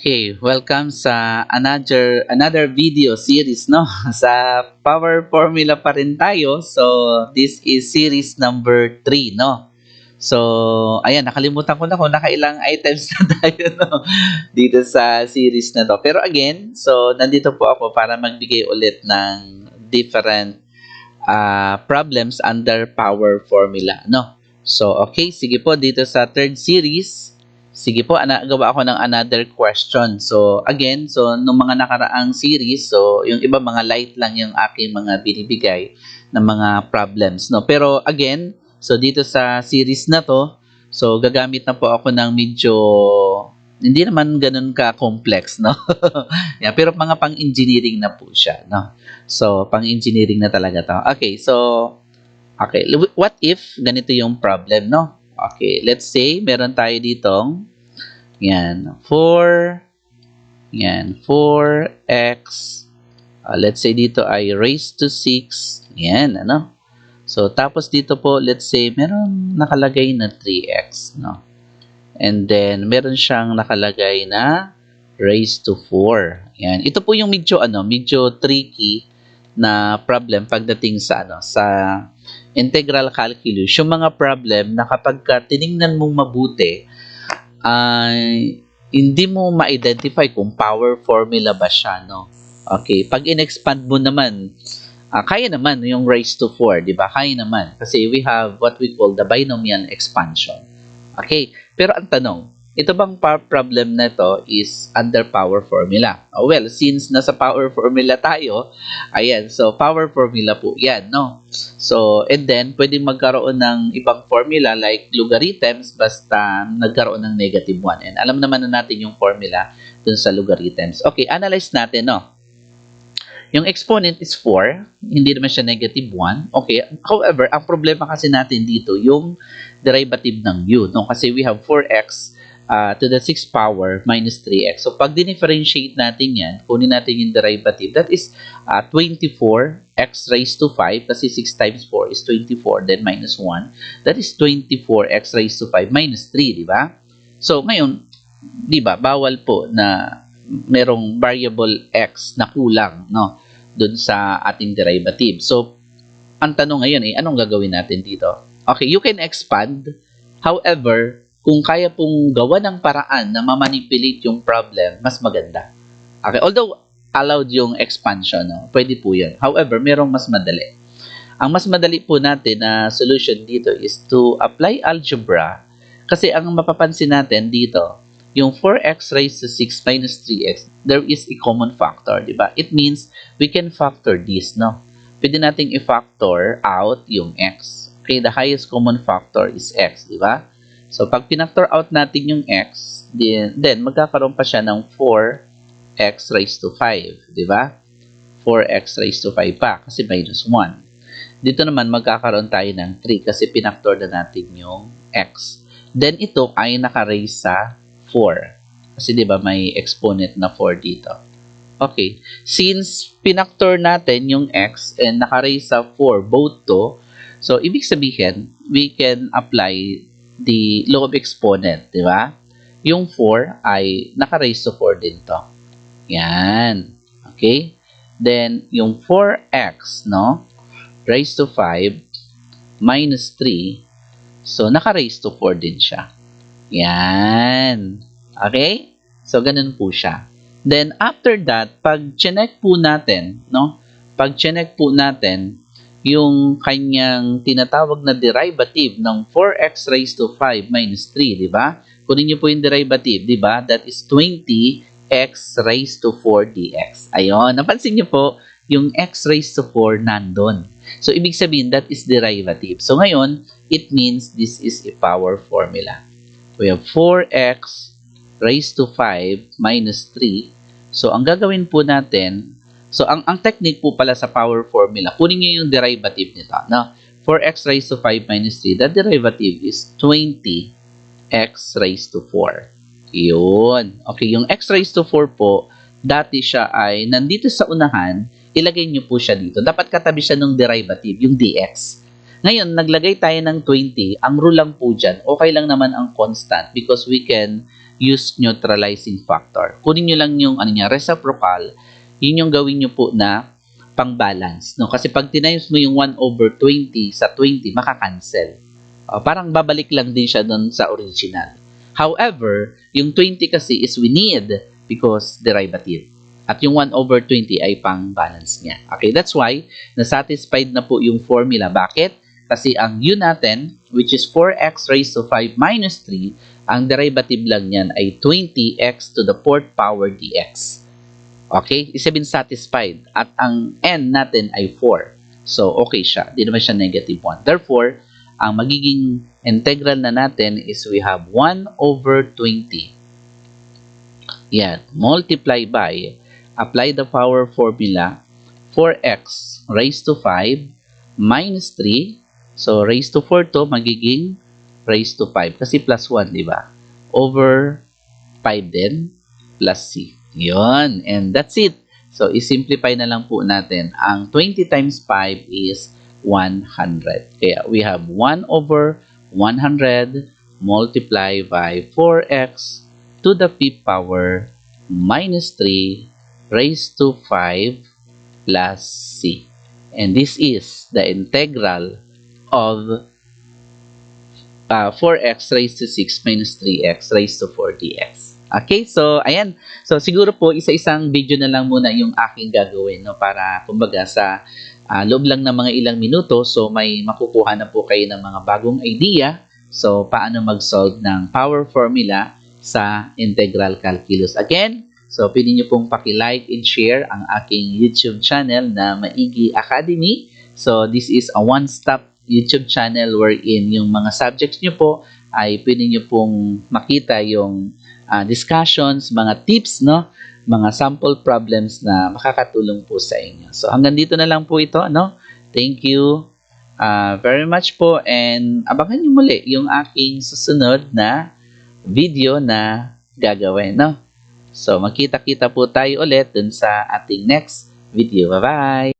Okay, welcome sa another video series, no? Sa power formula pa rin tayo. So, this is series number 3, no? So, ayan, nakalimutan ko na kung nakailang items na tayo, no? Dito sa series na to. Pero again, so nandito po ako para magbigay ulit ng different problems under power formula, no? So, okay, sige po, dito sa third series, sige po, gawa ako ng another question. So, again, so, nung mga nakaraang series, so, yung iba mga light lang yung aking mga binibigay ng mga problems, no? Pero, again, so, dito sa series na to, so, gagamit na po ako ng medyo, hindi naman ganun ka-complex, no? Yeah, pero mga pang-engineering na po siya, no? So, pang-engineering na talaga to. Okay, so, okay, what if ganito yung problem, no? Okay, let's say, meron tayo ditong, yan, 4x, let's say dito ay raised to 6, yan, ano? So, tapos dito po, let's say, meron nakalagay na 3x, no? And then, meron siyang nakalagay na raised to 4. Yan, ito po yung medyo tricky na problem pagdating sa, sa integral calculus. Yung mga problem na kapag tiningnan mong mabuti, ay hindi mo ma-identify kung power formula ba siya, no? Okay, pag in-expand mo naman, kaya naman yung raised to 4, di ba? Kaya naman kasi we have what we call the binomial expansion. Okay, pero ang tanong, ito bang problem na ito is under power formula? Well, since nasa power formula tayo, ayan, so power formula po yan, no? So, and then, pwedeng magkaroon ng ibang formula like logarithms basta nagkaroon ng negative 1. And alam naman na natin yung formula dun sa logarithms. Okay, analyze natin, no? Yung exponent is 4, hindi naman siya negative 1. Okay, however, ang problema kasi natin dito, yung derivative ng u, no? Kasi we have 4x to the 6th power minus 3x. So, pag dinifferentiate natin yan, kunin natin yung derivative, that is 24x raised to 5, kasi 6 times 4 is 24, then minus 1. That is 24x raised to 5 minus 3, di ba? So, ngayon, di ba, bawal po na merong variable x na kulang, no, dun sa ating derivative. So, ang tanong ngayon anong gagawin natin dito? Okay, you can expand. However, kung kaya pong gawa ng paraan na ma-manipulate yung problem, mas maganda. Okay, although allowed yung expansion, no, pwede po yan. However, merong mas madali. Ang mas madali po natin na solution dito is to apply algebra, kasi ang mapapansin natin dito, yung 4x raised to 6 minus 3x, there is a common factor, di ba? It means we can factor this, no? Pwede nating i-factor out yung x. Okay, the highest common factor is x, di ba? So, pag pinactor out natin yung x, then magkakaroon pa siya ng 4x raised to 5, di ba? 4x raised to 5 pa, kasi minus 1. Dito naman, magkakaroon tayo ng 3 kasi pinactor na natin yung x. Then, ito ay naka-raise sa 4. Kasi 'di ba may exponent na 4 dito. Okay, since pinactor natin yung x and naka-raise sa 4 both to, so ibig sabihin we can apply the law of exponent, 'di ba? Yung 4 ay naka-raise to 4 din to. Yan. Okay? Then yung 4x, no? Raised to 5 minus 3. So naka-raise to 4 din siya. Yan. Okay? So, ganun po siya. Then, after that, pag chinek po natin, no? Pag chinek po natin, yung kanyang tinatawag na derivative ng 4x raised to 5 minus 3, di ba? Kunin niyo po yung derivative, di ba? That is 20x raised to 4 dx. Ayun. Napansin niyo po, yung x raised to 4 nandun. So, ibig sabihin, that is derivative. So, ngayon, it means this is a power formula. We have 4x raised to 5 minus 3. So, ang gagawin po natin, so, ang technique po pala sa power formula, kunin nyo yung derivative nito. No? 4x raised to 5 minus 3, that derivative is 20x raised to 4. Yun. Okay, yung x raised to 4 po, dati siya ay nandito sa unahan, ilagay nyo po siya dito. Dapat katabi siya ng derivative, yung dx. Ngayon, naglagay tayo ng 20. Ang rule lang po dyan, okay lang naman ang constant because we can use neutralizing factor. Kunin nyo lang yung reciprocal, yun yung gawin nyo po na pang-balance. No? Kasi pag tinimes mo yung 1/20 sa 20, makakancel. Parang babalik lang din siya dun sa original. However, yung 20 kasi is we need because derivative. At yung 1/20 ay pang-balance niya. Okay, that's why na-satisfied na po yung formula. Bakit? Kasi ang u natin, which is 4x raised to 5 minus 3, ang derivative lang niyan ay 20x to the 4th power dx. Okay? Isabin satisfied. At ang n natin ay 4. So, okay siya. Di naman siya negative 1. Therefore, ang magiging integral na natin is we have 1/20. Yan. Multiply by, apply the power formula, 4x raised to 5 minus 3. So, raised to 4 to, magiging raised to 5. Kasi plus 1, di ba? Over 5 din, plus c. Yun. And that's it. So, isimplify na lang po natin. Ang 20 times 5 is 100. Kaya, we have 1/100 multiply by 4x to the 5th power minus 3 raised to 5 plus c. And this is the integral of 4x raised to 6 minus 3x raised to 4 dx. Okay, so ayan. So siguro po isa-isang video na lang muna yung aking gagawin, no, para kumbaga sa loob lang ng mga ilang minuto, so may makukuha na po kayo ng mga bagong idea. So paano mag-solve ng power formula sa integral calculus. Again, so pwede nyo pong paki-like and share ang aking YouTube channel na Maigi Academy. So this is a one-stop YouTube channel wherein yung mga subjects nyo po ay pwede nyo pong makita yung discussions, mga tips, no? Mga sample problems na makakatulong po sa inyo. So hanggang dito na lang po ito, no? Thank you very much po, and abangan nyo muli yung aking susunod na video na gagawin, no? So magkita-kita po tayo ulit dun sa ating next video. Bye-bye!